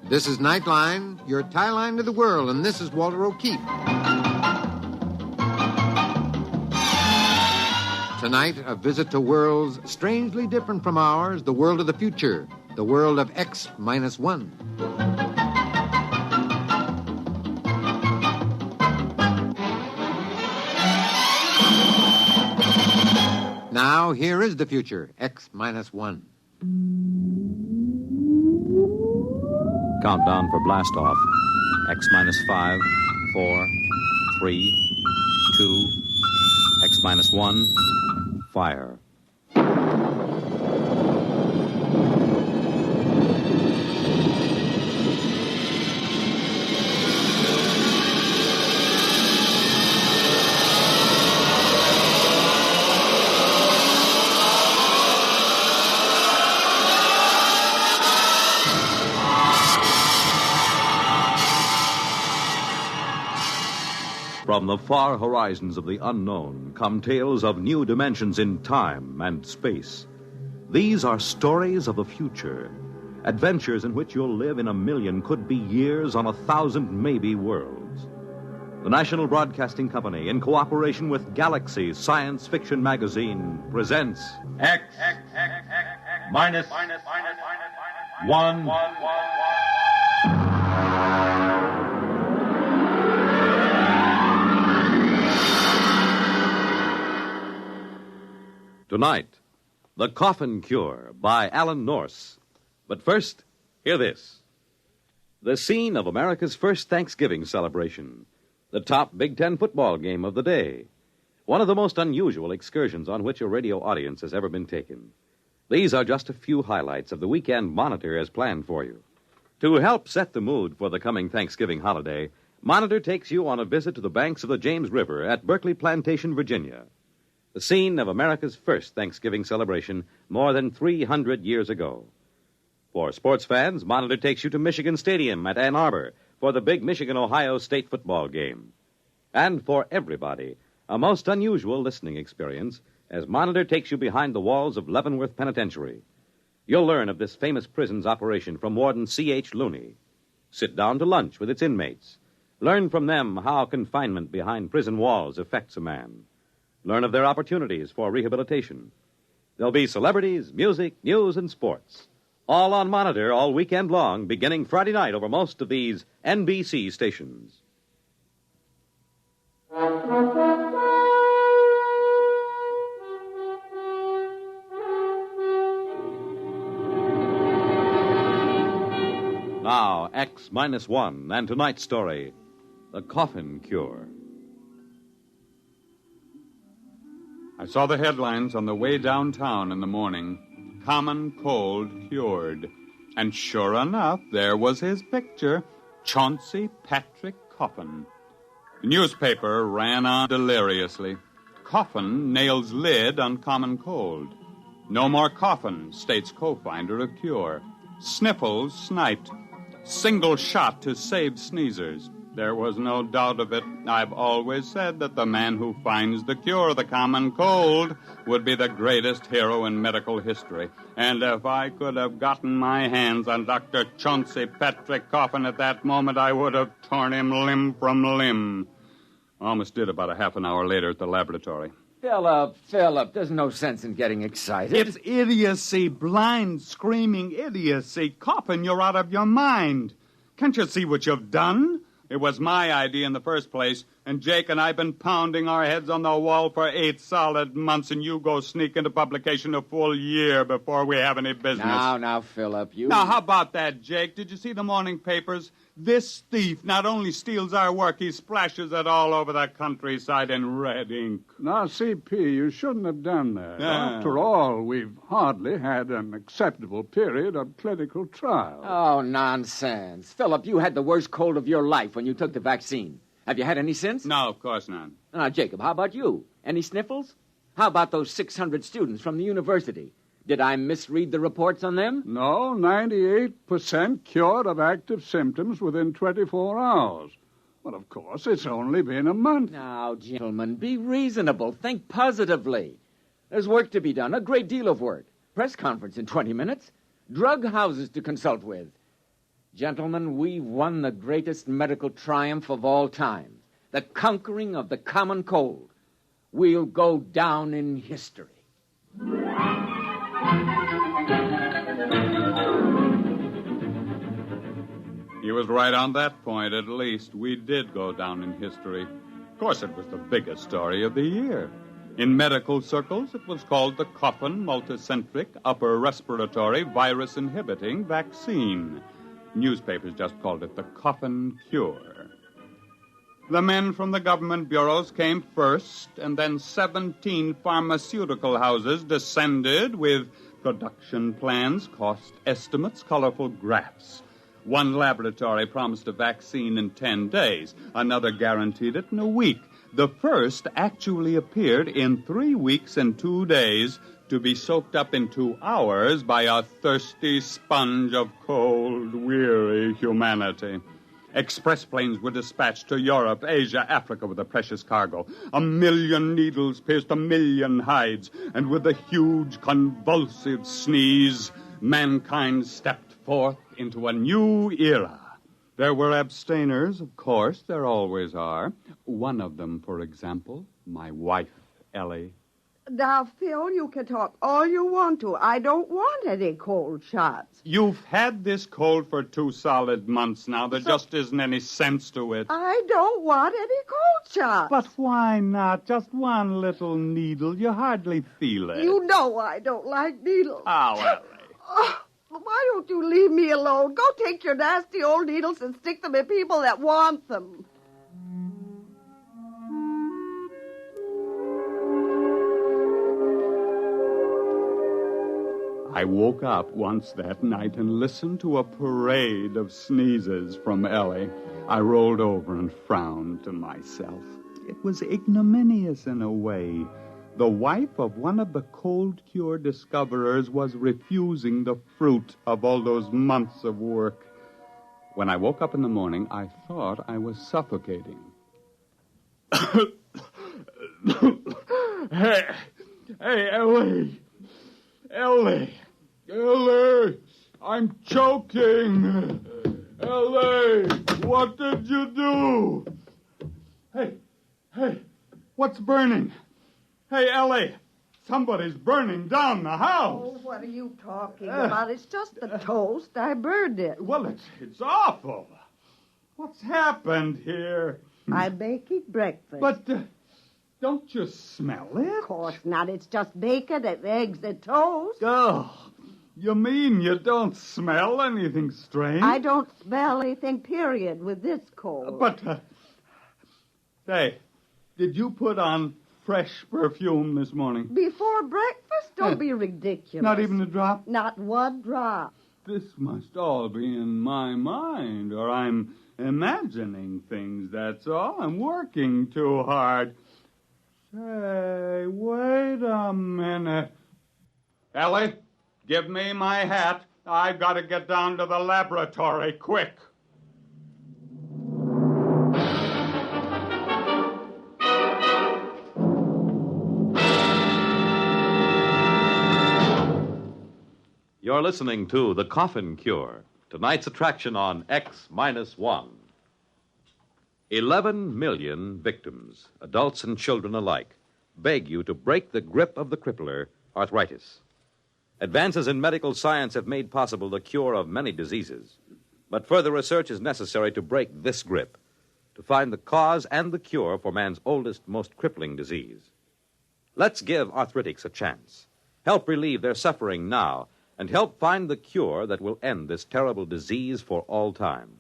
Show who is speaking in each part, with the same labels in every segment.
Speaker 1: This is Nightline, your tie line to the world, and this is Walter O'Keefe. Tonight, a visit to worlds strangely different from ours, the world of the future, the world of X-1. Now, here is the future, X-1.
Speaker 2: Countdown for blast off. X-5, 4, 3, 2, X-1, fire. From the far horizons of the unknown come tales of new dimensions in time and space. These are stories of the future, adventures in which you'll live in a million, could be years, on 1,000 maybe worlds. The National Broadcasting Company, in cooperation with Galaxy Science Fiction Magazine, presents X-1. Tonight, The Coffin Cure by Alan Norse. But first, hear this. The scene of America's first Thanksgiving celebration. The top Big Ten football game of the day. One of the most unusual excursions on which a radio audience has ever been taken. These are just a few highlights of the weekend Monitor has planned for you. To help set the mood for the coming Thanksgiving holiday, Monitor takes you on a visit to the banks of the James River at Berkeley Plantation, Virginia. The scene of America's first Thanksgiving celebration more than 300 years ago. For sports fans, Monitor takes you to Michigan Stadium at Ann Arbor for the big Michigan-Ohio State football game. And for everybody, a most unusual listening experience as Monitor takes you behind the walls of Leavenworth Penitentiary. You'll learn of this famous prison's operation from Warden C.H. Looney. Sit down to lunch with its inmates. Learn from them how confinement behind prison walls affects a man. Learn of their opportunities for rehabilitation. There'll be celebrities, music, news, and sports. All on Monitor all weekend long, beginning Friday night over most of these NBC stations. Now, X-1 and tonight's story, The Coffin Cure.
Speaker 3: I saw the headlines on the way downtown in the morning. Common cold cured. And sure enough, there was his picture, Chauncey Patrick Coffin. The newspaper ran on deliriously. Coffin nails lid on common cold. No more coffin, states co-finder of cure. Sniffles sniped. Single shot to save sneezers. There was no doubt of it. I've always said that the man who finds the cure of the common cold would be the greatest hero in medical history. And if I could have gotten my hands on Dr. Chauncey Patrick Coffin at that moment, I would have torn him limb from limb. Almost did about a half an hour later at the laboratory.
Speaker 4: Philip, there's no sense in getting excited.
Speaker 3: It's idiocy, blind, screaming idiocy. Coffin, you're out of your mind. Can't you see what you've done? It was my idea in the first place, and Jake and I have been pounding our heads on the wall for 8 solid months, and you go sneak into publication a full year before we have any business.
Speaker 4: Now, Philip, you...
Speaker 3: Now, how about that, Jake? Did you see the morning papers? This thief not only steals our work, he splashes it all over the countryside in red ink.
Speaker 5: Now, CP, you shouldn't have done that. After all, we've hardly had an acceptable period of clinical trial.
Speaker 4: Oh, nonsense. Philip, you had the worst cold of your life when you took the vaccine. Have you had any since?
Speaker 3: No, of course not.
Speaker 4: Now, Jacob, how about you? Any sniffles? How about those 600 students from the university? Did I misread the reports on them?
Speaker 5: No, 98% cured of active symptoms within 24 hours. Well, of course, it's only been a month.
Speaker 4: Now, gentlemen, be reasonable. Think positively. There's work to be done, a great deal of work. Press conference in 20 minutes. Drug houses to consult with. Gentlemen, we've won the greatest medical triumph of all time, the conquering of the common cold. We'll go down in history.
Speaker 3: He was right on that point, at least. We did go down in history. Of course, it was the biggest story of the year. In medical circles, it was called the Coffin Multicentric Upper Respiratory Virus Inhibiting Vaccine. Newspapers just called it the Coffin Cure. The men from the government bureaus came first, and then 17 pharmaceutical houses descended with production plans, cost estimates, colorful graphs. One laboratory promised a vaccine in 10 days. Another guaranteed it in a week. The first actually appeared in 3 weeks and 2 days to be soaked up in 2 hours by a thirsty sponge of cold, weary humanity. Express planes were dispatched to Europe, Asia, Africa with a precious cargo. 1 million needles pierced 1 million hides, and with a huge convulsive sneeze, mankind stepped forth into a new era. There were abstainers, of course, there always are. One of them, for example, my wife, Ellie.
Speaker 6: Now, Phil, you can talk all you want to. I don't want any cold shots.
Speaker 3: You've had this cold for 2 solid months now. There just isn't any sense to it.
Speaker 6: I don't want any cold shots.
Speaker 3: But why not? Just one little needle. You hardly feel it.
Speaker 6: You know I don't like needles.
Speaker 3: Oh, Ellie.
Speaker 6: Oh, why don't you leave me alone? Go take your nasty old needles and stick them in people that want them.
Speaker 3: I woke up once that night and listened to a parade of sneezes from Ellie. I rolled over and frowned to myself. It was ignominious in a way. The wife of one of the cold cure discoverers was refusing the fruit of all those months of work. When I woke up in the morning, I thought I was suffocating. Hey, Ellie! Ellie! I'm choking! Ellie! What did you do? Hey, what's burning? Hey, Ellie! Somebody's burning down the house!
Speaker 6: Oh, what are you talking about? It's just the toast. I burned it.
Speaker 3: Well, it's awful. What's happened here?
Speaker 6: I'm making breakfast.
Speaker 3: But don't you smell it?
Speaker 6: Of course not. It's just bacon and eggs and toast.
Speaker 3: Oh, you mean you don't smell anything strange?
Speaker 6: I don't smell anything, period, with this cold.
Speaker 3: But, say, did you put on fresh perfume this morning?
Speaker 6: Before breakfast? Don't be ridiculous.
Speaker 3: Not even a drop?
Speaker 6: Not one drop.
Speaker 3: This must all be in my mind, or I'm imagining things, that's all. I'm working too hard. Say, wait a minute. Ellie, give me my hat. I've got to get down to the laboratory, quick.
Speaker 2: You're listening to The Coffin Cure, tonight's attraction on X-1. 11 million victims, adults and children alike, beg you to break the grip of the crippler, arthritis. Advances in medical science have made possible the cure of many diseases, but further research is necessary to break this grip, to find the cause and the cure for man's oldest, most crippling disease. Let's give arthritics a chance. Help relieve their suffering now, and help find the cure that will end this terrible disease for all time.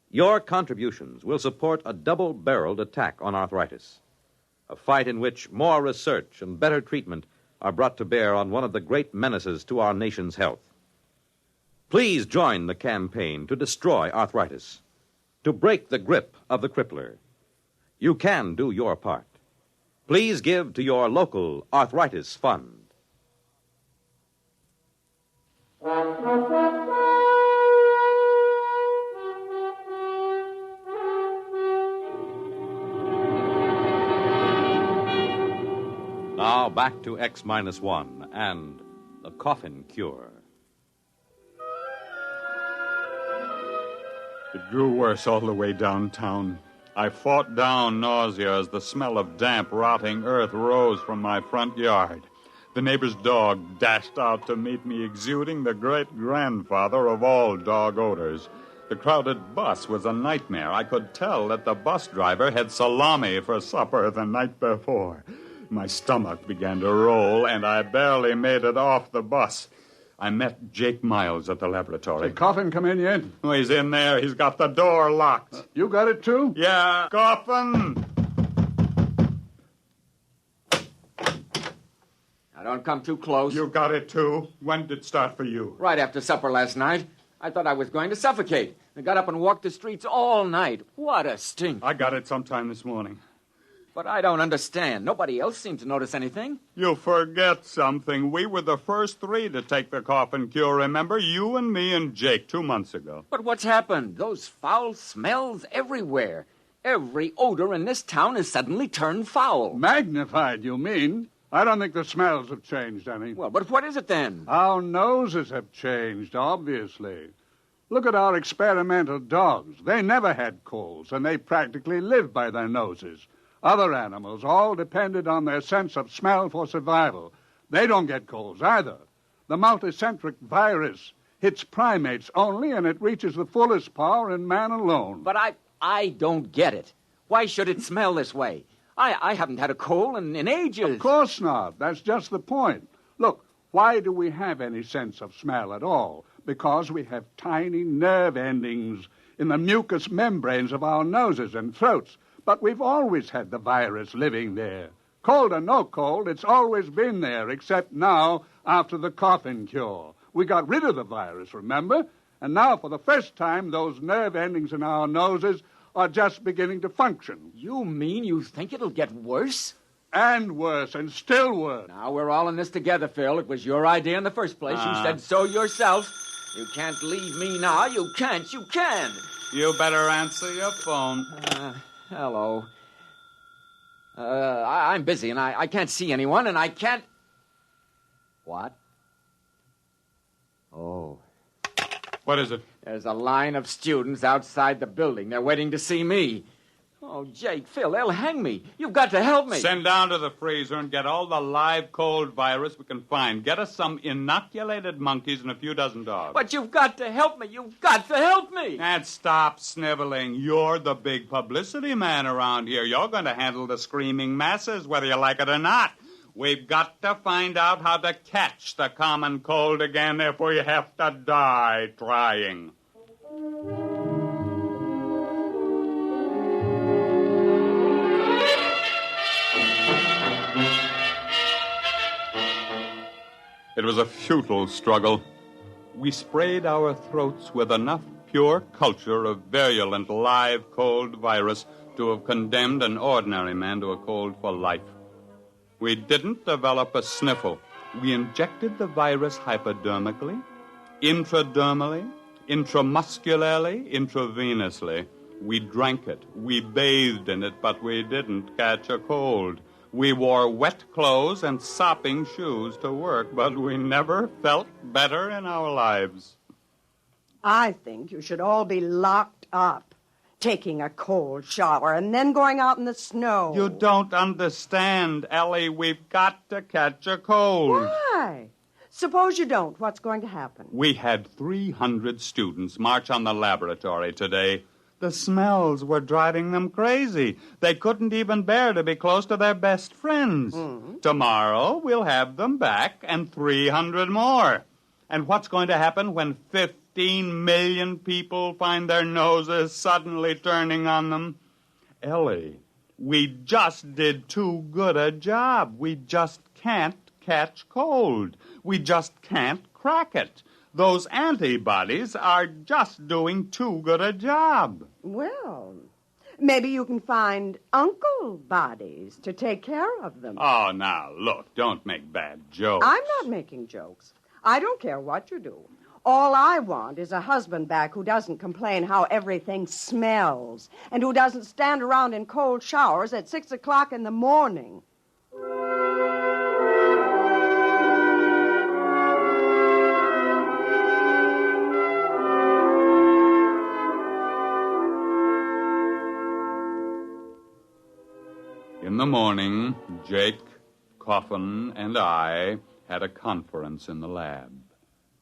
Speaker 2: Your contributions will support a double-barreled attack on arthritis, a fight in which more research and better treatment are brought to bear on one of the great menaces to our nation's health. Please join the campaign to destroy arthritis, to break the grip of the crippler. You can do your part. Please give to your local arthritis fund. Now back to X-1 and the Coffin Cure.
Speaker 3: It grew worse all the way downtown. I fought down nausea as the smell of damp, rotting earth rose from my front yard. The neighbor's dog dashed out to meet me, exuding the great-grandfather of all dog odors. The crowded bus was a nightmare. I could tell that the bus driver had salami for supper the night before. My stomach began to roll, and I barely made it off the bus. I met Jake Miles at the laboratory.
Speaker 5: Did Coffin come in yet?
Speaker 3: Oh, he's in there. He's got the door locked.
Speaker 5: You got it, too?
Speaker 3: Yeah, Coffin!
Speaker 4: Now, don't come too close.
Speaker 3: You got it, too? When did it start for you?
Speaker 4: Right after supper last night. I thought I was going to suffocate. I got up and walked the streets all night. What a stink.
Speaker 3: I got it sometime this morning.
Speaker 4: But I don't understand. Nobody else seemed to notice anything.
Speaker 3: You forget something. We were the first 3 to take the Coffin Cure, remember? You and me and Jake 2 months ago.
Speaker 4: But what's happened? Those foul smells everywhere. Every odor in this town has suddenly turned foul.
Speaker 5: Magnified, you mean? I don't think the smells have changed any.
Speaker 4: Well, but what is it then?
Speaker 5: Our noses have changed, obviously. Look at our experimental dogs. They never had colds, and they practically lived by their noses. Other animals all depended on their sense of smell for survival. They don't get colds either. The multicentric virus hits primates only, and it reaches the fullest power in man alone.
Speaker 4: But I don't get it. Why should it smell this way? I haven't had a cold in ages.
Speaker 5: Of course not. That's just the point. Look, why do we have any sense of smell at all? Because we have tiny nerve endings in the mucous membranes of our noses and throats. But we've always had the virus living there. Cold or no cold, it's always been there, except now after the Coffin Cure. We got rid of the virus, remember? And now, for the first time, those nerve endings in our noses are just beginning to function.
Speaker 4: You mean you think it'll get worse?
Speaker 5: And worse, and still worse.
Speaker 4: Now, we're all in this together, Phil. It was your idea in the first place. You said so yourself. You can't leave me now. You can't. You can.
Speaker 3: You better answer your phone.
Speaker 4: Hello. I'm busy, and I can't see anyone, and I can't... What? Oh.
Speaker 3: What is it?
Speaker 4: There's a line of students outside the building. They're waiting to see me. Oh, Jake, Phil, they'll hang me. You've got to help me.
Speaker 3: Send down to the freezer and get all the live cold virus we can find. Get us some inoculated monkeys and a few dozen dogs.
Speaker 4: But you've got to help me. You've got to help me.
Speaker 3: And stop sniveling. You're the big publicity man around here. You're going to handle the screaming masses, whether you like it or not. We've got to find out how to catch the common cold again if we have to die trying. It was a futile struggle. We sprayed our throats with enough pure culture of virulent live cold virus to have condemned an ordinary man to a cold for life. We didn't develop a sniffle. We injected the virus hypodermically, intradermally, intramuscularly, intravenously. We drank it. We bathed in it, but we didn't catch a cold. We wore wet clothes and sopping shoes to work, but we never felt better in our lives.
Speaker 6: I think you should all be locked up, taking a cold shower and then going out in the snow.
Speaker 3: You don't understand, Ellie. We've got to catch a cold.
Speaker 6: Why? Suppose you don't. What's going to happen?
Speaker 3: We had 300 students march on the laboratory today. The smells were driving them crazy. They couldn't even bear to be close to their best friends. Mm-hmm. Tomorrow, we'll have them back and 300 more. And what's going to happen when 15 million people find their noses suddenly turning on them? Ellie, we just did too good a job. We just can't catch cold. We just can't crack it. Those antibodies are just doing too good a job.
Speaker 6: Well, maybe you can find uncle bodies to take care of them.
Speaker 3: Oh, now, look, don't make bad jokes.
Speaker 6: I'm not making jokes. I don't care what you do. All I want is a husband back who doesn't complain how everything smells and who doesn't stand around in cold showers at 6 o'clock in the morning.
Speaker 3: In the morning, Jake, Coffin, and I had a conference in the lab.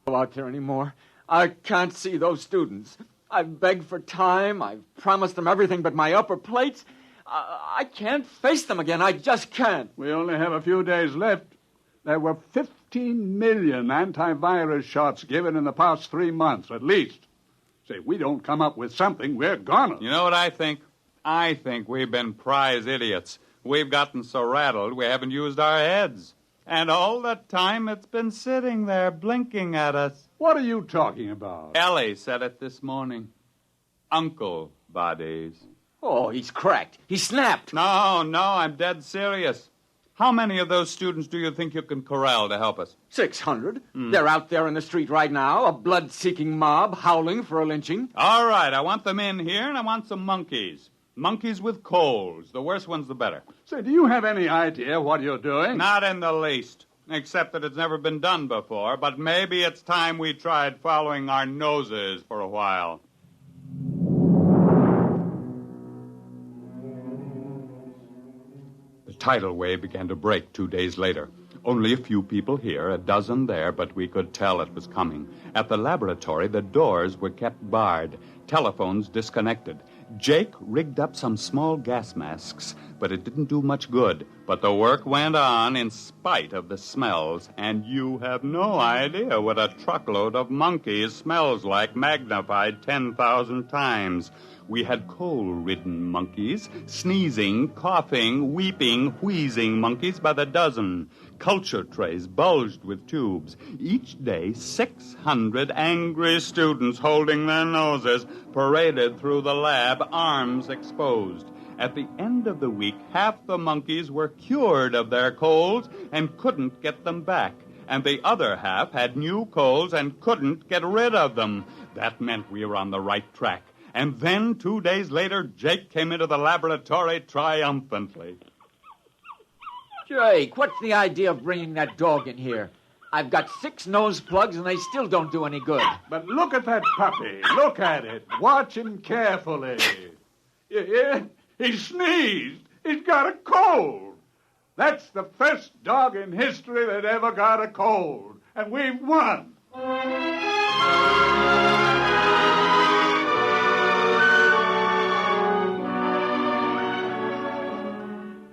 Speaker 4: Go out there anymore. I can't see those students. I've begged for time. I've promised them everything but my upper plates. I can't face them again. I just can't.
Speaker 5: We only have a few days left. There were 15 million antivirus shots given in the past 3 months, at least. Say, we don't come up with something, we're gonna.
Speaker 3: You know what I think? I think we've been prize idiots. We've gotten so rattled we haven't used our heads. And all the time it's been sitting there blinking at us.
Speaker 5: What are you talking about?
Speaker 3: Ellie said it this morning. Uncle bodies.
Speaker 4: Oh, he's cracked. He snapped.
Speaker 3: No, I'm dead serious. How many of those students do you think you can corral to help us?
Speaker 4: 600. They're out there in the street right now, a blood-seeking mob howling for a lynching.
Speaker 3: All right, I want them in here, and I want some monkeys. Monkeys with colds. The worse ones, the better.
Speaker 5: Say, do you have any idea what you're doing?
Speaker 3: Not in the least, except that it's never been done before, but maybe it's time we tried following our noses for a while. The tidal wave began to break 2 days later. Only a few people here, a dozen there, but we could tell it was coming. At the laboratory, the doors were kept barred, telephones disconnected. Jake rigged up some small gas masks, but it didn't do much good. But the work went on in spite of the smells, and you have no idea what a truckload of monkeys smells like, magnified 10,000 times. We had coal-ridden monkeys, sneezing, coughing, weeping, wheezing monkeys by the dozen. Culture trays bulged with tubes. Each day, 600 angry students holding their noses paraded through the lab, arms exposed. At the end of the week, half the monkeys were cured of their colds and couldn't get them back. And the other half had new colds and couldn't get rid of them. That meant we were on the right track. And then, 2 days later, Jake came into the laboratory triumphantly.
Speaker 4: Jake, what's the idea of bringing that dog in here? I've got 6 nose plugs, and they still don't do any good.
Speaker 5: But look at that puppy. Look at it. Watch him carefully. You hear? He sneezed. He's got a cold. That's the first dog in history that ever got a cold. And we've won.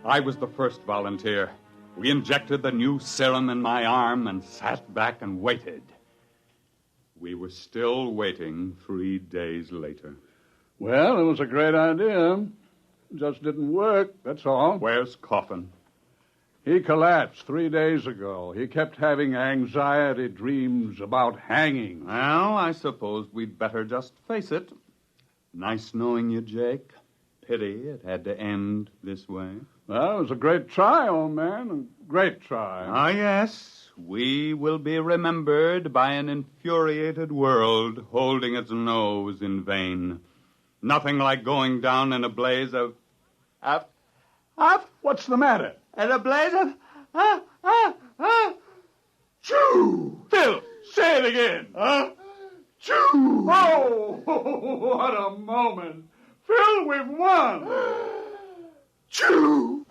Speaker 3: I was the first volunteer. We injected the new serum in my arm and sat back and waited. We were still waiting 3 days later.
Speaker 5: Well, it was a great idea. It just didn't work, that's all.
Speaker 3: Where's Coffin?
Speaker 5: He collapsed 3 days ago. He kept having anxiety dreams about hanging.
Speaker 3: Well, I suppose we'd better just face it. Nice knowing you, Jake. Pity it had to end this way.
Speaker 5: Well, it was a great try, old man. A great try.
Speaker 3: Ah, yes. We will be remembered by an infuriated world holding its nose in vain. Nothing like going down in a blaze of...
Speaker 5: What's the matter?
Speaker 3: In a blaze of...
Speaker 5: Choo! Phil, say it again. Choo! Oh, what a moment. Phil, we've won. Choo!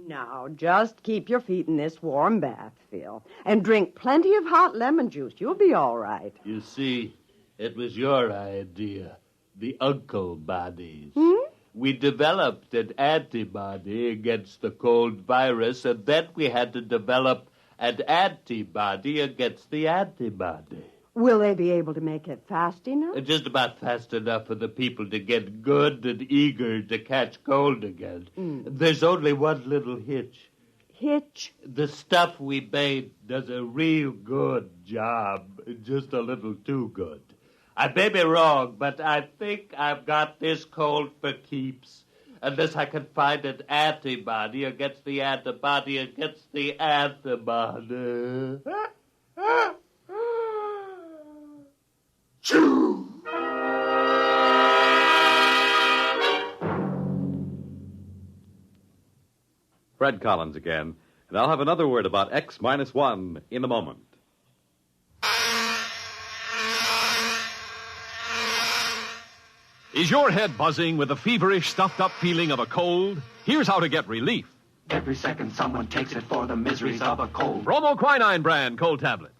Speaker 6: Now, just keep your feet in this warm bath, Phil, and drink plenty of hot lemon juice. You'll be all right.
Speaker 7: You see, it was your idea, the uncle bodies. We developed an antibody against the cold virus, and then we had to develop an antibody against the antibody.
Speaker 6: Will they be able to make it fast enough?
Speaker 7: Just about fast enough for the people to get good and eager to catch cold again. There's only one little hitch.
Speaker 6: Hitch?
Speaker 7: The stuff we made does a real good job, just a little too good. I may be wrong, but I think I've got this cold for keeps. Unless I can find an antibody against the antibody against the antibody.
Speaker 5: Choo!
Speaker 2: Fred Collins again, and I'll have another word about X-1 in a moment.
Speaker 8: Is your head buzzing with the feverish, stuffed-up feeling of a cold? Here's how to get relief.
Speaker 9: Every second someone takes it for the miseries of a cold.
Speaker 8: Bromoquinine brand cold tablets.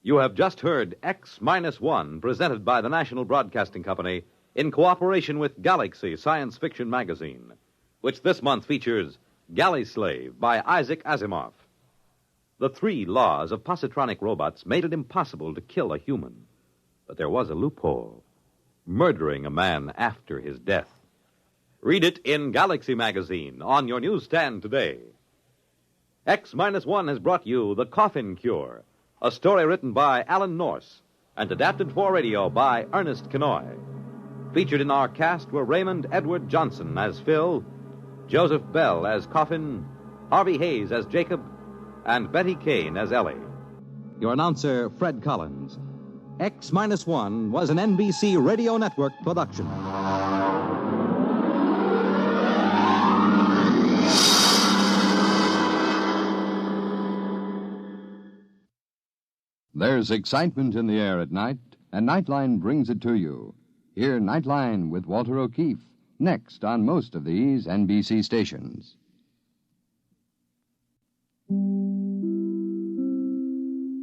Speaker 2: You have just heard X-1, presented by the National Broadcasting Company in cooperation with Galaxy Science Fiction Magazine, which this month features Galley Slave by Isaac Asimov. The 3 laws of positronic robots made it impossible to kill a human. But there was a loophole: murdering a man after his death. Read it in Galaxy Magazine on your newsstand today. X-1 has brought you The Coffin Cure, a story written by Alan Norse and adapted for radio by Ernest Kenoy. Featured in our cast were Raymond Edward Johnson as Phil, Joseph Bell as Coffin, Harvey Hayes as Jacob, and Betty Kane as Ellie.
Speaker 1: Your announcer, Fred Collins. X-1 was an NBC Radio Network production.
Speaker 10: There's excitement in the air at night, and Nightline brings it to you. Hear Nightline with Walter O'Keefe, next on most of these NBC stations.